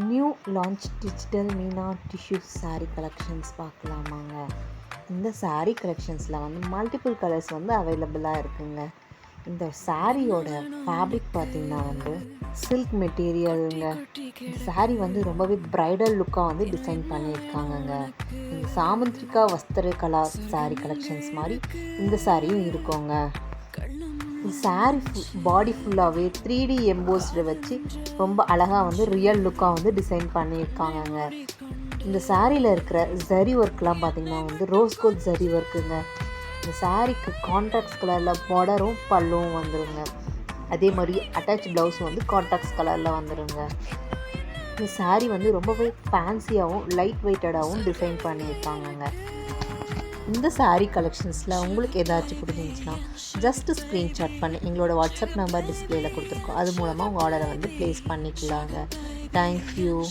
New launch digital மீனா tissue sari collections பார்க்கலாமாங்க. இந்த சாரீ கலெக்ஷன்ஸில் வந்து மல்டிபிள் கலர்ஸ் வந்து அவைலபிளாக இருக்குங்க. இந்த சாரியோட ஃபேப்ரிக் பார்த்திங்கன்னா வந்து சில்க் மெட்டீரியலுங்க. இந்த சாரீ வந்து ரொம்பவே ப்ரைடல் லுக்காக வந்து டிசைன் பண்ணியிருக்காங்கங்க. இந்த சாமுந்திரிகா வஸ்திர கலா சாரீ கலெக்ஷன்ஸ் மாதிரி இந்த சாரியும் இருக்குங்க. சாரீ பாடி ஃபுல்லாகவே 3D எம்போஸ்டு வச்சு ரொம்ப அழகாக வந்து ரியல் லுக்காக வந்து டிசைன் பண்ணியிருக்காங்கங்க. இந்த சாரியில் இருக்கிற ஜரி ஒர்க்லாம் பார்த்திங்கன்னா வந்து ரோஸ் கோல்ட் ஜரி ஒர்க்குங்க. இந்த சாரீக்கு கான்ட்ராக்ட்ஸ் கலரில் பார்டரும் பல்லுவும் வந்துடுங்க. அதே மாதிரி அட்டாச் ப்ளவுஸ் வந்து கான்ட்ராக்ட்ஸ் கலரில் வந்துடுங்க. இந்த சாரீ வந்து ரொம்பவே ஃபேன்சியாகவும் லைட் வெயிட்டடாகவும் டிசைன் பண்ணியிருக்காங்கங்க. இந்த சாரீ கலெக்ஷன்ஸில் உங்களுக்கு ஏதாச்சும் பிடிச்சிருந்துச்சுன்னா ஜஸ்ட்டு ஸ்க்ரீன்ஷாட் பண்ணி எங்களோட வாட்ஸ்அப் நம்பர் டிஸ்பிளேயில் கொடுத்துருக்கோம். அது மூலமாக உங்கள் ஆர்டரை வந்து ப்ளேஸ் பண்ணிக்கலாங்க. தேங்க்யூ.